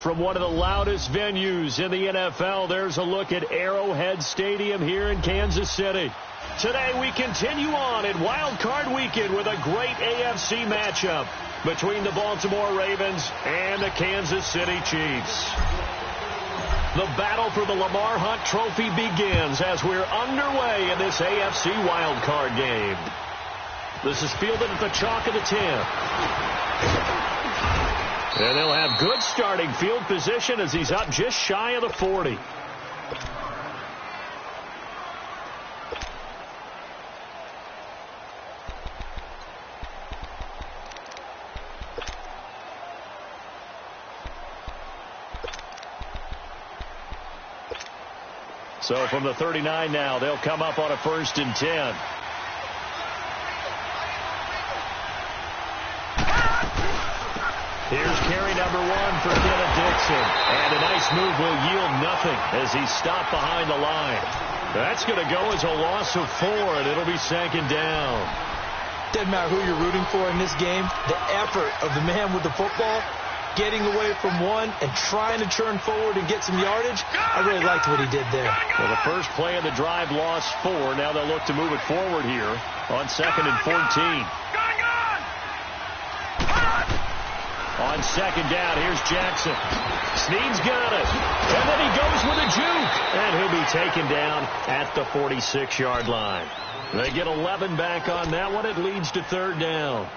From one of the loudest venues in the NFL, there's a look at Arrowhead Stadium here in Kansas City. Today we continue on in wildcard weekend with a great AFC matchup between the Baltimore Ravens and the Kansas City Chiefs. The battle for the Lamar Hunt Trophy begins as we're underway in this AFC wildcard game. This is fielded at the chalk of the 10. And they'll have good starting field position as he's up just shy of the 40. So from the 39 now, they'll come up on a 1st and 10. Here's carry number 1 for Kenneth Dixon. And a nice move will yield nothing as he's stopped behind the line. That's going to go as a loss of 4, and it'll be 2nd down. Doesn't matter who you're rooting for in this game. The effort of the man with the football, getting away from one and trying to turn forward and get some yardage, I really liked what he did there. Well, the first play of the drive lost 4. Now they'll look to move it forward here on 2nd and 14. On 2nd down, here's Jackson. Snead's got it. And then he goes with a juke. And he'll be taken down at the 46-yard line. They get 11 back on that one. It leads to 3rd down.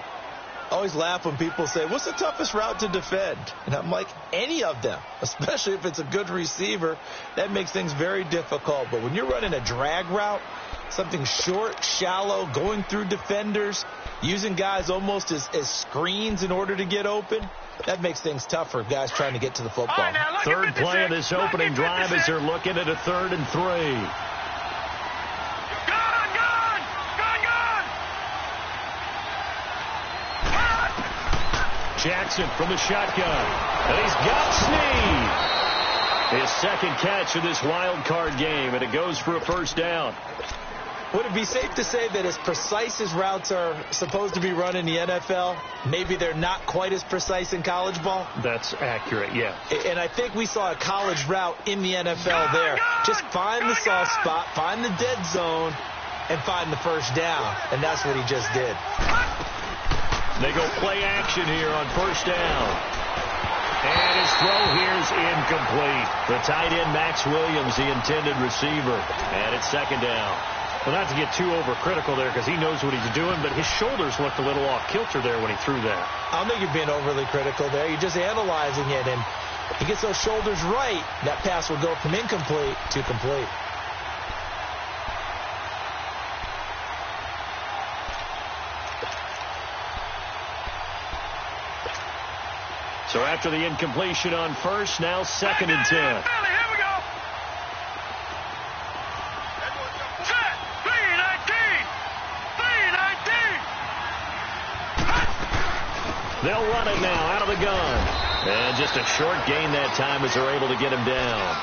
I always laugh when people say, what's the toughest route to defend? And I'm like, any of them, especially if it's a good receiver. That makes things very difficult. But when you're running a drag route, something short, shallow, going through defenders, using guys almost as screens in order to get open, that makes things tough for guys trying to get to the football. Right, now, 3rd play of this opening drive as they're looking at a 3rd and 3. Jackson from the shotgun. And he's got Snead. His 2nd catch of this wild card game, and it goes for a 1st down. Would it be safe to say that as precise as routes are supposed to be run in the NFL, maybe they're not quite as precise in college ball? That's accurate, yeah. And I think we saw a college route in the NFL there. Just find the soft spot, find the dead zone, and find the 1st down. And that's what he just did. They go play action here on 1st down. And his throw here is incomplete. The tight end, Max Williams, the intended receiver. And it's 2nd down. Well, not to get too overcritical there because he knows what he's doing, but his shoulders looked a little off kilter there when he threw that. I don't think you're being overly critical there. You're just analyzing it, and if he gets those shoulders right, that pass will go from incomplete to complete. So after the incompletion on 1st, now 2nd and 10. They'll run it now out of the gun. And just a short gain that time as they're able to get him down.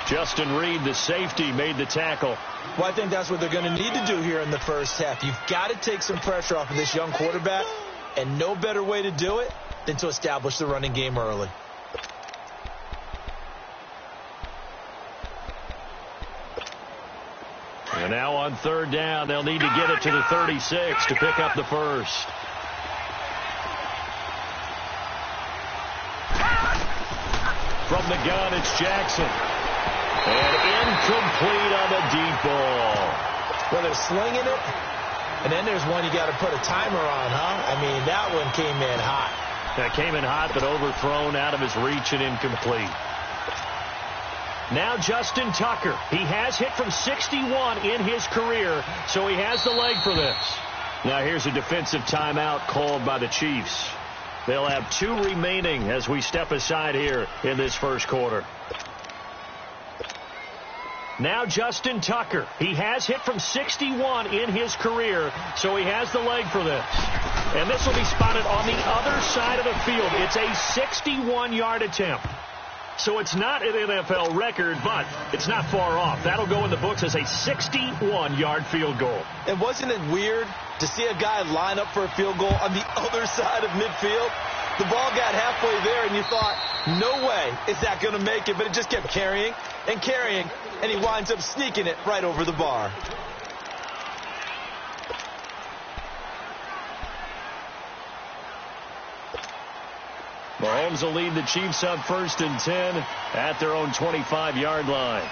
Justin Reed, the safety, made the tackle. Well, I think that's what they're going to need to do here in the 1st half. You've got to take some pressure off of this young quarterback, and no better way to do it than to establish the running game early. And now on 3rd down, they'll need to get it to the 36 to pick up the 1st. From the gun, it's Jackson. And incomplete on the deep ball. Well, they're slinging it, and then there's one you got to put a timer on, huh? I mean, that one came in hot. That came in hot, but overthrown out of his reach and incomplete. Now Justin Tucker. He has hit from 61 in his career, so he has the leg for this. Now here's a defensive timeout called by the Chiefs. They'll have 2 remaining as we step aside here in this 1st quarter. Now Justin Tucker. He has hit from 61 in his career, so he has the leg for this. And this will be spotted on the other side of the field. It's a 61-yard attempt. So it's not an NFL record, but it's not far off. That'll go in the books as a 61-yard field goal. And wasn't it weird to see a guy line up for a field goal on the other side of midfield? The ball got halfway there, and you thought, no way is that going to make it, but it just kept carrying and carrying, and he winds up sneaking it right over the bar. Mahomes will lead the Chiefs up 1st and 10 at their own 25-yard line.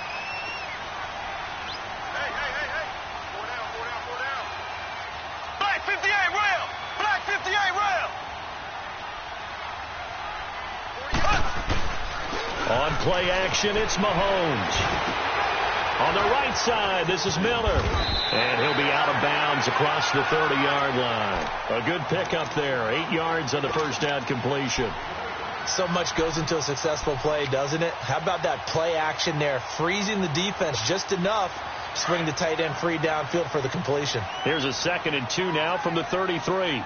Black 58 rail! Black 58 rail! On play action, it's Mahomes. On the right side, this is Miller. And he'll be out of bounds across the 30-yard line. A good pickup there. 8 yards on the first down completion. So much goes into a successful play, doesn't it? How about that play action there? Freezing the defense just enough to swing the tight end free downfield for the completion. Here's a 2nd and 2 now from the 33.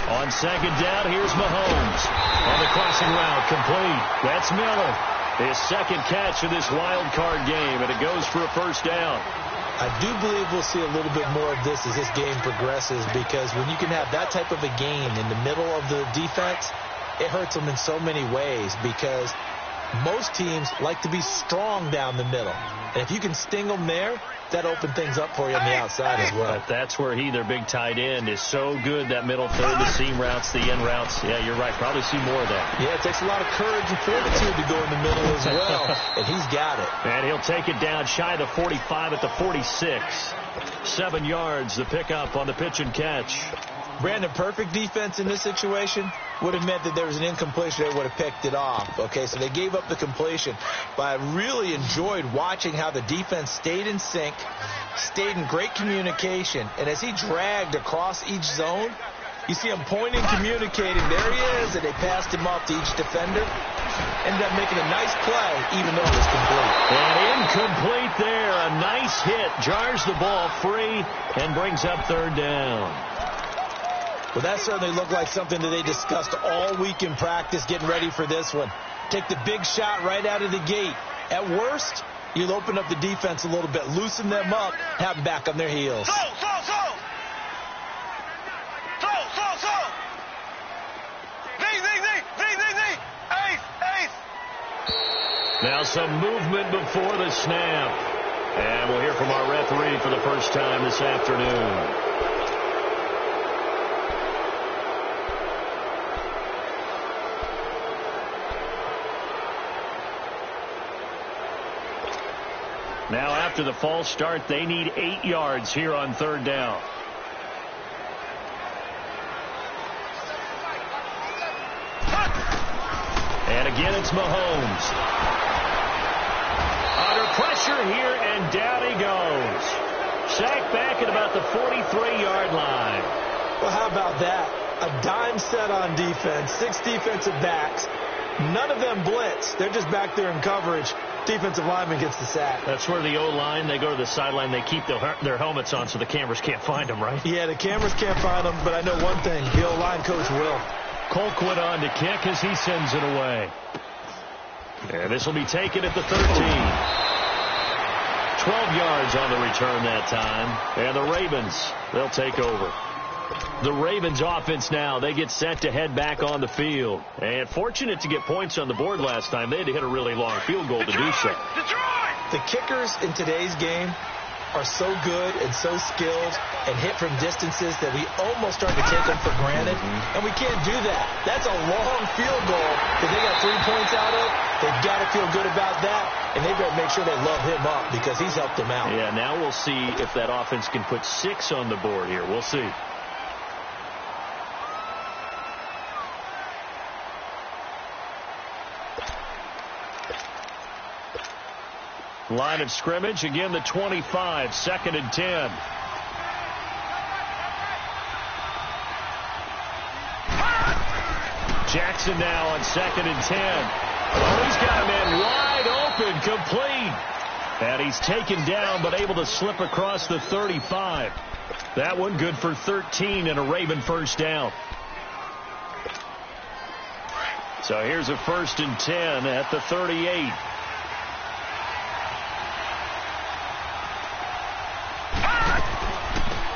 On 2nd down, here's Mahomes. On the crossing route, complete. That's Miller. His 2nd catch of this wild card game, and it goes for a first down. I do believe we'll see a little bit more of this as this game progresses, because when you can have that type of a gain in the middle of the defense, it hurts them in so many ways, because most teams like to be strong down the middle. And if you can sting them there, that opens things up for you on the outside as well. But that's where their big tight end, is so good, that middle third, the seam routes, the end routes. Yeah, you're right. Probably see more of that. Yeah, it takes a lot of courage and fortitude to go in the middle as well, and he's got it. And he'll take it down shy of the 45 at the 46. 7 yards, the pickup on the pitch and catch. Brandon, perfect defense in this situation would have meant that there was an incompletion. They would have picked it off. Okay, so they gave up the completion. But I really enjoyed watching how the defense stayed in sync, stayed in great communication. And as he dragged across each zone, you see him pointing, communicating. There he is, and they passed him off to each defender. Ended up making a nice play, even though it was complete. And incomplete there. A nice hit. Jars the ball free and brings up 3rd down. Well, that certainly looked like something that they discussed all week in practice, getting ready for this one. Take the big shot right out of the gate. At worst, you'll open up the defense a little bit, loosen them up, have them back on their heels. Now some movement before the snap. And we'll hear from our referee for the first time this afternoon. Now, after the false start, they need 8 yards here on 3rd down. And again, it's Mahomes. Under pressure here, and down he goes. Sacked back at about the 43-yard line. Well, how about that? A dime set on defense, 6 defensive backs. None of them blitz. They're just back there in coverage. Defensive lineman gets the sack. That's where the O-line, they go to the sideline, they keep their helmets on so the cameras can't find them, right? Yeah, the cameras can't find them, but I know one thing. The O-line coach will. Colquitt on to kick as he sends it away. And this will be taken at the 13. 12 yards on the return that time. And the Ravens, they'll take over. The Ravens offense now, they get set to head back on the field. And fortunate to get points on the board last time. They had to hit a really long field goal to do so. The kickers in today's game are so good and so skilled and hit from distances that we almost start to take them for granted. And we can't do that. That's a long field goal that they got 3 points out of. They've got to feel good about that. And they've got to make sure they love him up because he's helped them out. Yeah, now we'll see if that offense can put 6 on the board here. We'll see. Line of scrimmage, again the 25, 2nd and 10. Jackson now on 2nd and 10. Oh, he's got a man wide open, complete. And he's taken down, but able to slip across the 35. That one good for 13 and a Raven first down. So here's a 1st and 10 at the 38.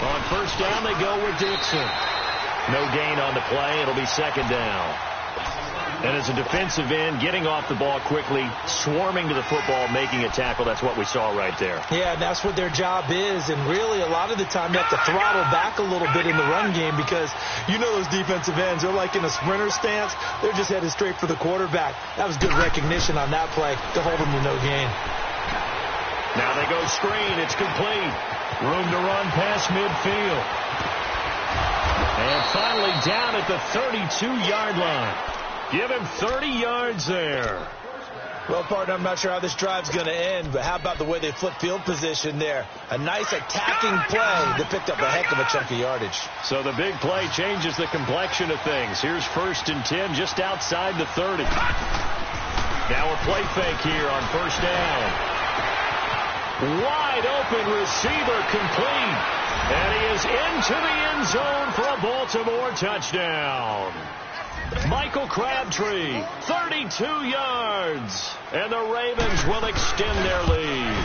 On 1st down, they go with Dixon. No gain on the play. It'll be 2nd down. And as a defensive end, getting off the ball quickly, swarming to the football, making a tackle, that's what we saw right there. Yeah, and that's what their job is. And really, a lot of the time, you have to throttle back a little bit in the run game because you know those defensive ends, they're like in a sprinter stance. They're just headed straight for the quarterback. That was good recognition on that play to hold them to no gain. Now they go screen. It's complete. Room to run past midfield. And finally down at the 32-yard line. Give him 30 yards there. Well, partner, I'm not sure how this drive's going to end, but how about the way they flip field position there? A nice attacking play that picked up a heck of a chunk of yardage. So the big play changes the complexion of things. Here's 1st and 10 just outside the 30. Now a play fake here on 1st down. Wide open receiver complete. And he is into the end zone for a Baltimore touchdown. Michael Crabtree, 32 yards. And the Ravens will extend their lead.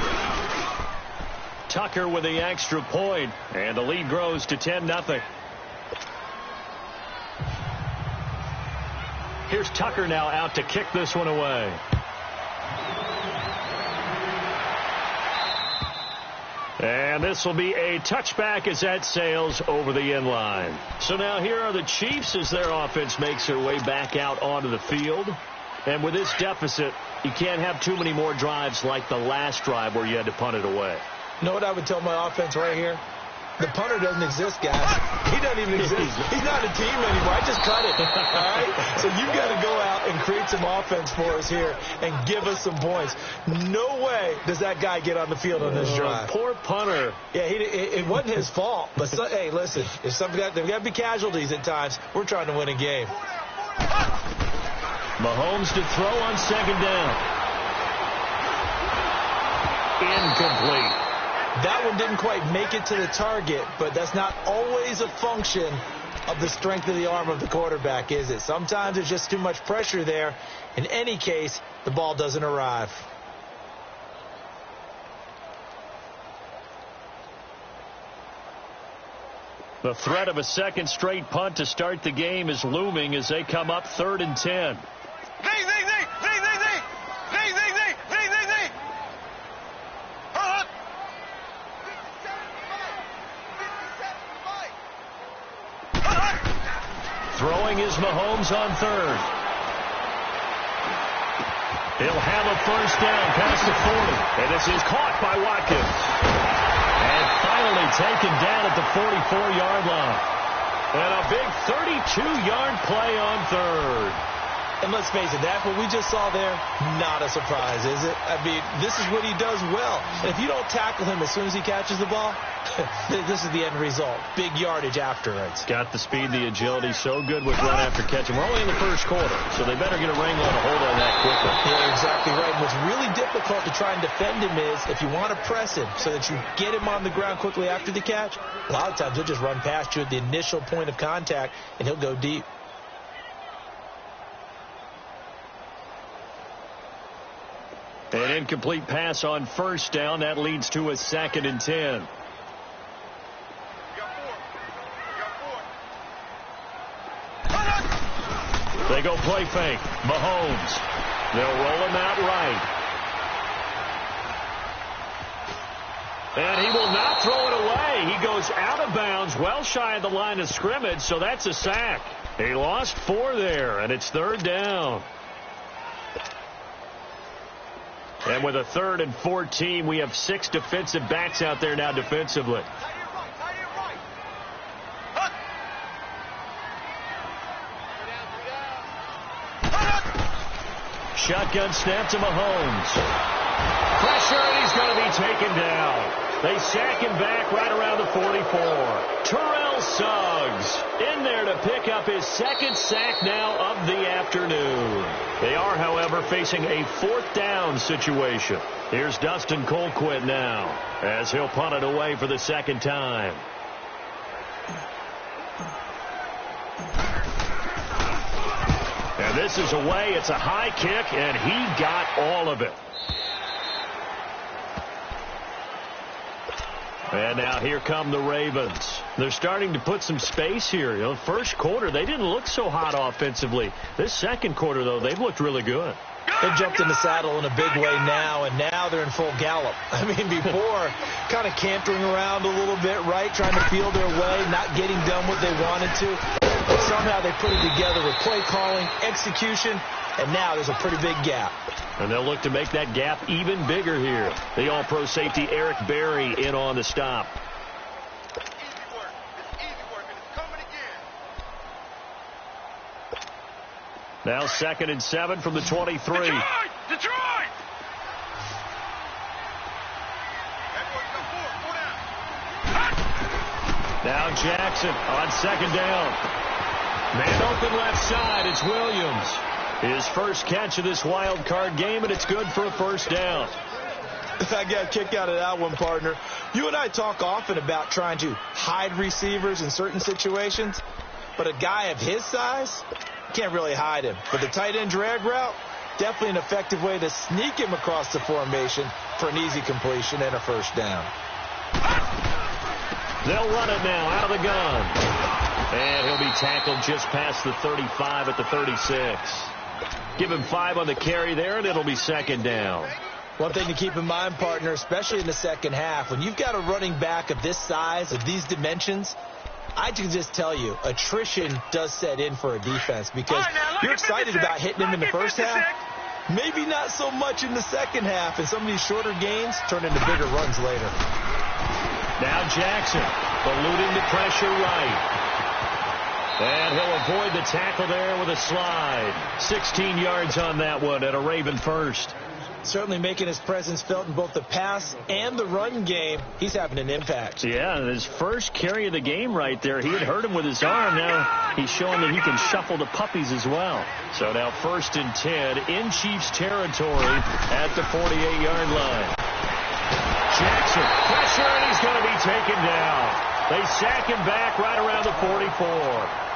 Tucker with the extra point, and the lead grows to 10-0. Here's Tucker now out to kick this one away. And this will be a touchback as that sails over the end line. So now here are the Chiefs as their offense makes their way back out onto the field. And with this deficit, you can't have too many more drives like the last drive where you had to punt it away. You know what I would tell my offense right here? The punter doesn't exist, guys. He doesn't even exist. He's not a team anymore. I just cut it. All right? So you've got to go out and create some offense for us here and give us some points. No way does that guy get on the field on this drive. Poor punter. Yeah, it wasn't his fault. But, hey, listen, if there's got to be casualties at times, we're trying to win a game. Mahomes to throw on 2nd down. Incomplete. That one didn't quite make it to the target, but that's not always a function of the strength of the arm of the quarterback, is it? Sometimes there's just too much pressure there. In any case, the ball doesn't arrive. The threat of a second straight punt to start the game is looming as they come up 3rd and 10. Throwing is Mahomes on 3rd. He'll have a 1st down past the 40. And this is caught by Watkins. And finally taken down at the 44-yard line. And a big 32-yard play on 3rd. And let's face it, that what we just saw there, not a surprise, is it? I mean, this is what he does well. And if you don't tackle him as soon as he catches the ball, this is the end result. Big yardage afterwards. Got the speed, the agility, so good with run after catch. And we're only in the 1st quarter, so they better get a wrangle and a hold on that quickly. Yeah, exactly right. And what's really difficult to try and defend him is if you want to press him so that you get him on the ground quickly after the catch, a lot of times he'll just run past you at the initial point of contact, and he'll go deep. An incomplete pass on 1st down. That leads to a 2nd and 10. They go play fake. Mahomes. They'll roll him out right. And he will not throw it away. He goes out of bounds, well shy of the line of scrimmage, so that's a sack. He lost 4 there, and it's 3rd down. And with a 3rd and 14, we have 6 defensive backs out there now defensively. Shotgun snap to Mahomes. Pressure, and he's going to be taken down. They sack him back right around the 44. Terrell Suggs in there to pick up his 2nd sack now of the afternoon. They are, however, facing a 4th down situation. Here's Dustin Colquitt now as he'll punt it away for the 2nd time. And This is away. It's a high kick, and he got all of it. And now here come the Ravens. They're starting to put some space here. You know, first quarter, they didn't look so hot offensively. This second quarter, though, they've looked really good. They jumped in the saddle in a big way now, and now they're in full gallop. I mean, before, kind of cantering around a little bit, right, trying to feel their way, not getting done what they wanted to. But somehow they put it together with play calling, execution, and now there's a pretty big gap. And they'll look to make that gap even bigger here. The all-pro safety Eric Berry in on the stop. Easy work. It's easy work, and it's coming again. Now 2nd and 7 from the 23. Detroit! Now Jackson on 2nd down. Man open left side. It's Williams. His first catch of this wild card game, and it's good for a first down. I got a kick out of that one, partner. You and I talk often about trying to hide receivers in certain situations, but a guy of his size, can't really hide him. But the tight end drag route, definitely an effective way to sneak him across the formation for an easy completion and a first down. They'll run it now out of the gun. And he'll be tackled just past the 35 at the 36. Give him 5 on the carry there, and it'll be 2nd down. One thing to keep in mind, partner, especially in the second half, when you've got a running back of this size, of these dimensions, I can just tell you, attrition does set in for a defense because you're excited about hitting him in the first half. Maybe not so much in the second half, and some of these shorter gains turn into bigger runs later. Now Jackson, eluding the pressure right. And he'll avoid the tackle there with a slide. 16 yards on that one and a Raven first. Certainly making his presence felt in both the pass and the run game. He's having an impact. Yeah, his first carry of the game right there. He had hurt him with his arm. Now he's showing that he can shuffle the puppies as well. So now 1st and 10 in Chiefs territory at the 48-yard line. Jackson, pressure, and he's going to be taken down. They sack him back right around the 44.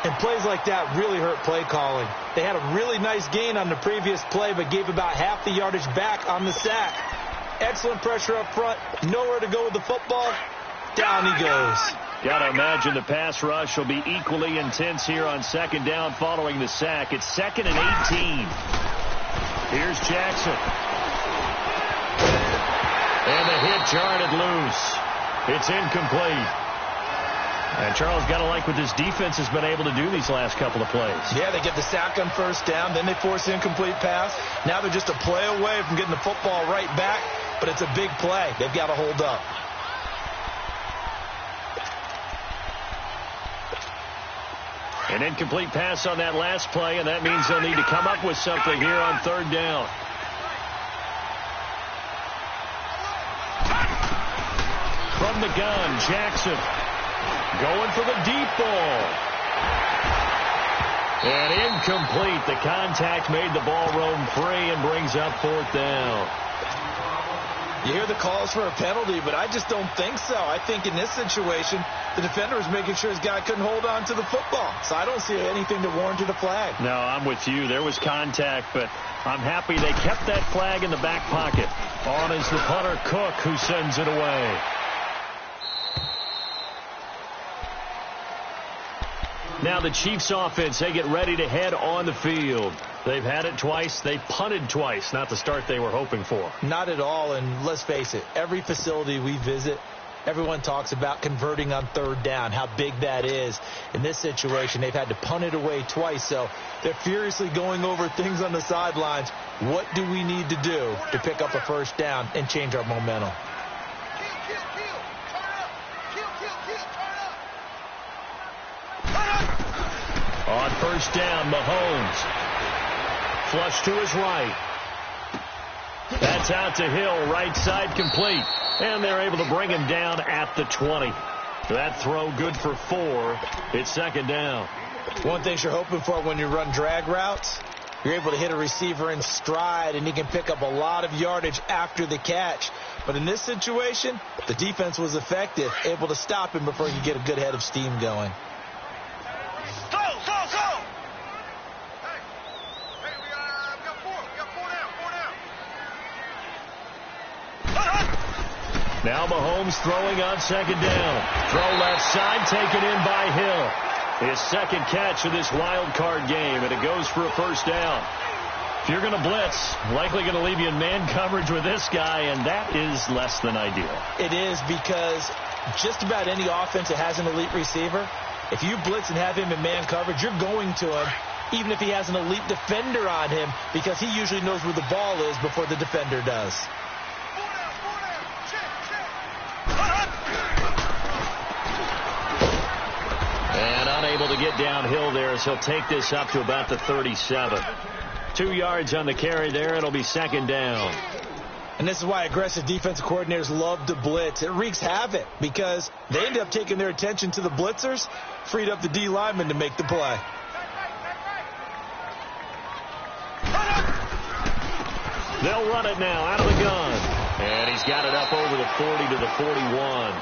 And plays like that really hurt play calling. They had a really nice gain on the previous play, but gave about half the yardage back on the sack. Excellent pressure up front. Nowhere to go with the football. Down he goes. Got to imagine the pass rush will be equally intense here on 2nd down following the sack. It's 2nd and 18. Here's Jackson. And the hit jarred it loose. It's incomplete. And Charles, got to like what this defense has been able to do these last couple of plays. Yeah, they get the sack on first down, then they force an incomplete pass. Now they're just a play away from getting the football right back, but it's a big play. They've got to hold up. An incomplete pass on that last play, and that means they'll need to come up with something here on 3rd down. From the gun, Jackson. Going for the deep ball. And incomplete. The contact made the ball roam free and brings up 4th down. You hear the calls for a penalty, but I just don't think so. I think in this situation, the defender was making sure his guy couldn't hold on to the football. So I don't see anything to warrant a flag. No, I'm with you. There was contact, but I'm happy they kept that flag in the back pocket. On is the punter, Cook, who sends it away. Now the Chiefs offense, they get ready to head on the field. They've had it twice. They punted twice. Not the start they were hoping for. Not at all, and let's face it, every facility we visit, everyone talks about converting on 3rd down, how big that is. In this situation, they've had to punt it away twice, so they're furiously going over things on the sidelines. What do we need to do to pick up a first down and change our momentum? On 1st down, Mahomes. Flush to his right. That's out to Hill, right side complete. And they're able to bring him down at the 20. That throw good for 4. It's 2nd down. One thing you're hoping for when you run drag routes, you're able to hit a receiver in stride, and he can pick up a lot of yardage after the catch. But in this situation, the defense was effective, able to stop him before you get a good head of steam going. Now Mahomes throwing on second down. Throw left side, taken in by Hill. His second catch of this wild card game, and it goes for a first down. If you're going to blitz, likely going to leave you in man coverage with this guy, and that is less than ideal. It is, because just about any offense that has an elite receiver, if you blitz and have him in man coverage, you're going to him, even if he has an elite defender on him, because he usually knows where the ball is before the defender does. And unable to get downhill there as he'll take this up to about the 37. 2 yards on the carry there. It'll be second down. And this is why aggressive defensive coordinators love to blitz. It wreaks havoc because they end up taking their attention to the blitzers, freed up the D lineman to make the play. They'll run it now out of the gun. And he's got it up over the 40 to the 41.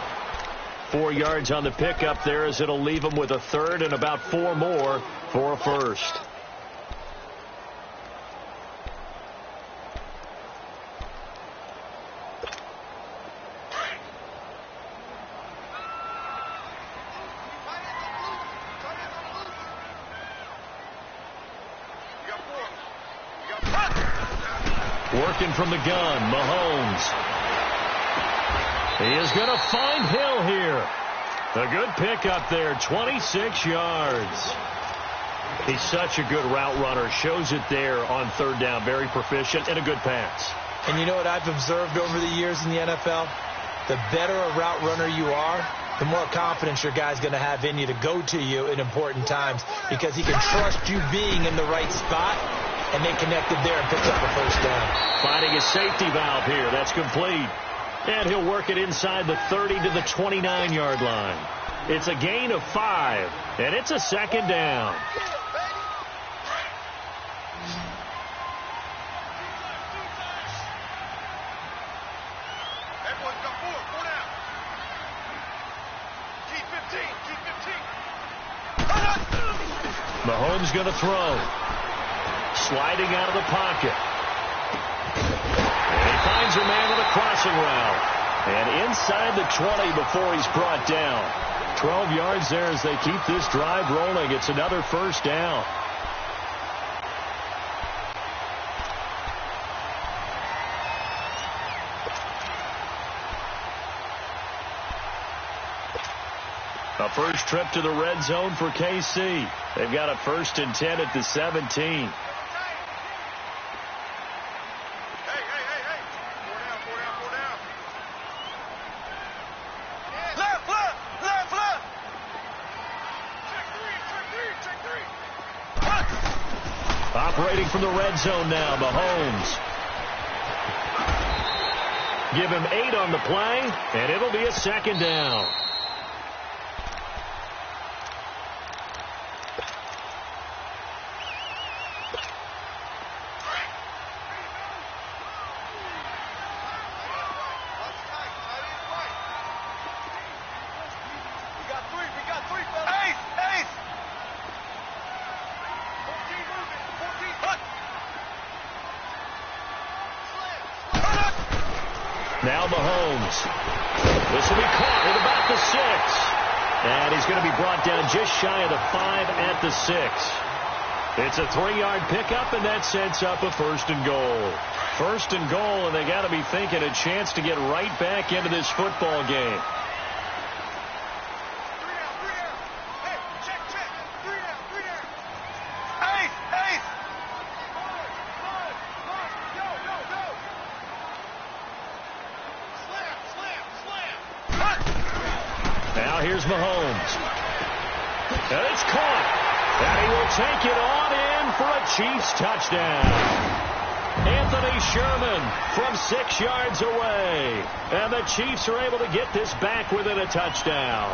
4 yards on the pickup there as it'll leave him with a third and about 4 more for a first. Working from the gun, Mahomes. He is going to find Hill here. A good pickup there, 26 yards. He's such a good route runner. Shows it there on third down. Very proficient and a good pass. And you know what I've observed over the years in the NFL? The better a route runner you are, the more confidence your guy's going to have in you to go to you in important times, because he can trust you being in the right spot, and they connected there and picked up a first down. Finding a safety valve here. That's complete. And he'll work it inside the 30 to the 29-yard line. It's a gain of 5, and it's a second down. Everyone's got 4 down. Keep 15. Mahomes going to throw. Sliding out of the pocket. And he finds a man with a crossing route. And inside the 20 before he's brought down. 12 yards there as they keep this drive rolling. It's another first down. A first trip to the red zone for KC. They've got a 1st and 10 at the 17. Operating from the red zone now, Mahomes. Give him 8 on the play, and it'll be a second down. Now Mahomes. This will be caught at about the 6. And he's going to be brought down just shy of the 5 at the 6. It's a 3-yard pickup, and that sets up a 1st and goal. 1st and goal, and they got to be thinking a chance to get right back into this football game. Now here's Mahomes. And it's caught. And he will take it on in for a Chiefs touchdown. Anthony Sherman from 6 yards away. And the Chiefs are able to get this back within a touchdown.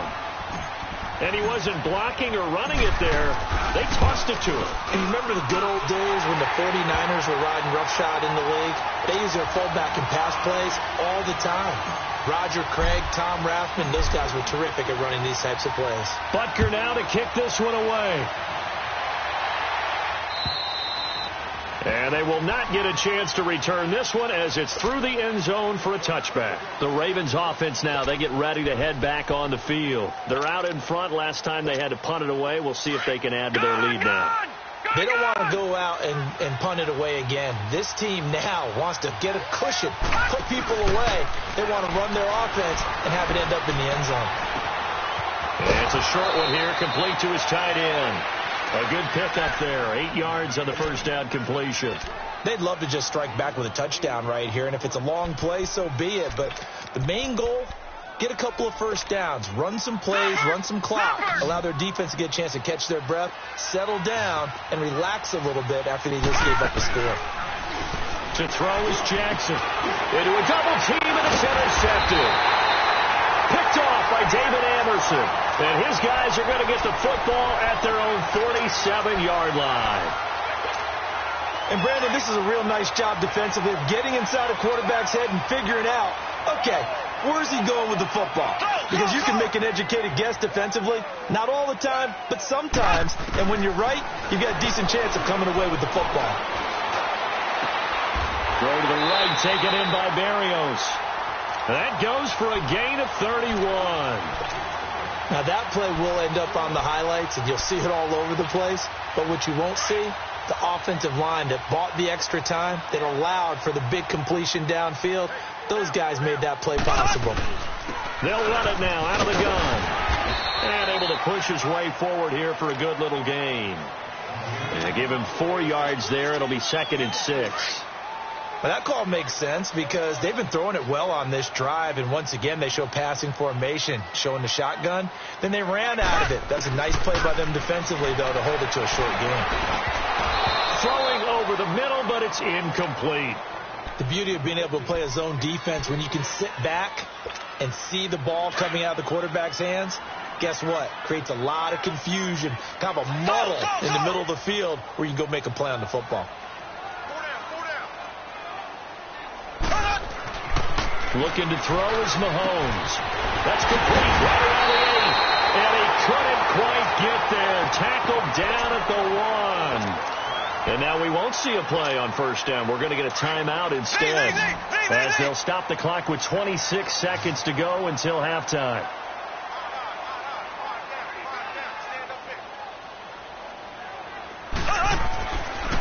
And he wasn't blocking or running it there. They tossed it to him. And you remember the good old days when the 49ers were riding roughshod in the league? They used their fullback and pass plays all the time. Roger Craig, Tom Rathman, those guys were terrific at running these types of plays. Butker now to kick this one away. And And they will not get a chance to return this one as it's through the end zone for a touchback. The Ravens offense now, they get ready to head back on the field. They're out in front. Last time they had to punt it away. We'll see if they can add to their lead now. They don't want to go out and punt it away again. This team now wants to get a cushion, put people away. They want to run their offense and have it end up in the end zone. And it's a short one here, complete to his tight end. A good pickup there, 8 yards on the first down completion. They'd love to just strike back with a touchdown right here, and if it's a long play, so be it. But the main goal, get a couple of first downs, run some plays, run some clock, allow their defense to get a chance to catch their breath, settle down, and relax a little bit after they just gave up a score. To throw is Jackson. Into a double team, and it's intercepted. Picked off by David Anderson. And his guys are going to get the football at their own 47-yard line. And, Brandon, this is a real nice job defensively of getting inside a quarterback's head and figuring out, okay, where's he going with the football? Because you can make an educated guess defensively. Not all the time, but sometimes. And when you're right, you've got a decent chance of coming away with the football. Throw to the right, taken in by Berrios. That goes for a gain of 31. Now, that play will end up on the highlights, and you'll see it all over the place. But what you won't see, the offensive line that bought the extra time, that allowed for the big completion downfield, those guys made that play possible. They'll run it now out of the gun. And able to push his way forward here for a good little gain. And they give him 4 yards there. It'll be 2nd and 6. Well, that call makes sense because they've been throwing it well on this drive, and once again they show passing formation, showing the shotgun. Then they ran out of it. That's a nice play by them defensively, though, to hold it to a short game. Throwing over the middle, but it's incomplete. The beauty of being able to play a zone defense when you can sit back and see the ball coming out of the quarterback's hands, guess what? Creates a lot of confusion, kind of a muddle in the middle of the field where you can go make a play on the football. Looking to throw is Mahomes. That's complete right around the 8. And he couldn't quite get there. Tackled down at the 1. And now we won't see a play on first down. We're going to get a timeout instead. As they'll stop the clock with 26 seconds to go until halftime.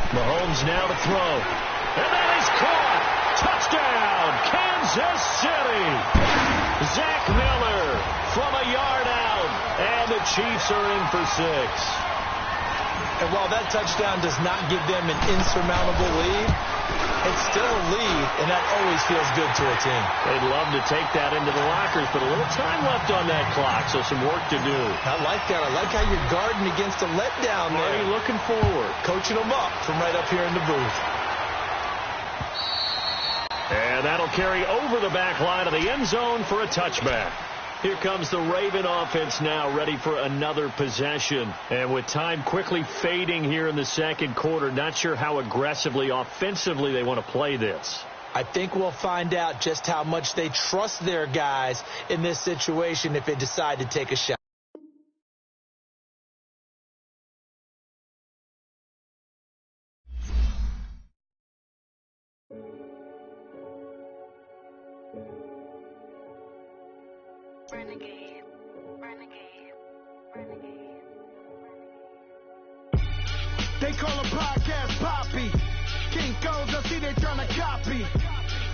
Mahomes now to throw. And that is caught. Touchdown, Kansas City. Zach Miller from a yard out, and the Chiefs are in for 6. And while that touchdown does not give them an insurmountable lead, it's still a lead, and that always feels good to a team. They'd love to take that into the lockers, but a little time left on that clock, so some work to do. I like that. I like how you're guarding against a letdown there. Already looking forward. Coaching them up from right up here in the booth. And that'll carry over the back line of the end zone for a touchback. Here comes the Raven offense now, ready for another possession. And with time quickly fading here in the second quarter, not sure how aggressively, offensively they want to play this. I think we'll find out just how much they trust their guys in this situation if they decide to take a shot. Renegade, renegade, renegade. They call a podcast Poppy. Kinkos, I see they tryna copy.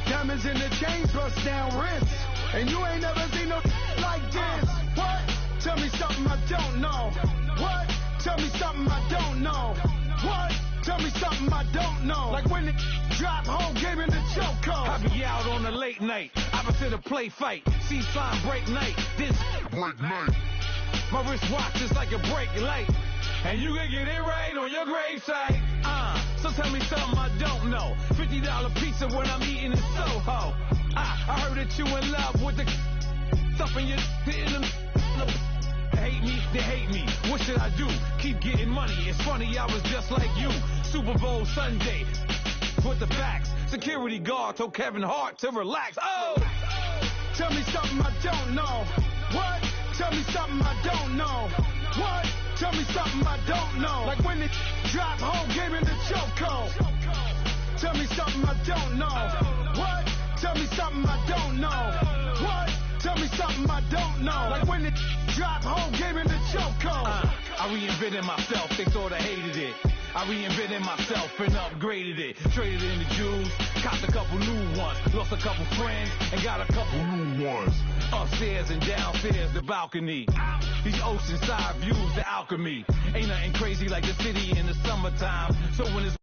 Diamonds in the chains, bust down wrists. And you ain't never seen no like this. What? Tell me something I don't know. What? Tell me something I don't know. What? Tell me something I don't know. Like when it drop home, game in the chokehold. I be out on a late night, opposite a play fight. See slime break night, this break night. My wrist watch is like a brake light. And you can get it right on your gravesite. So tell me something I don't know. $50 pizza when I'm eating in Soho. I heard that you in love with the stuff in your hate me, they hate me. What should I do? Keep getting money. It's funny, I was just like you. Super Bowl Sunday. With the facts. Security guard told Kevin Hart to relax. Oh! Tell me something I don't know. What? Tell me something I don't know. What? Tell me something I don't know. Like when it drop home, game in the chokehold. Tell me something I don't know. What? Tell me something I don't know. What? Tell me something I don't know. Like when it drop, whole game in the chokehold. I reinvented myself, they thought I hated it. I reinvented myself and upgraded it. Traded in the Jews, copped a couple new ones. Lost a couple friends and got a couple new ones. Upstairs and downstairs, the balcony. These oceanside views, the alchemy. Ain't nothing crazy like the city in the summertime. So when it's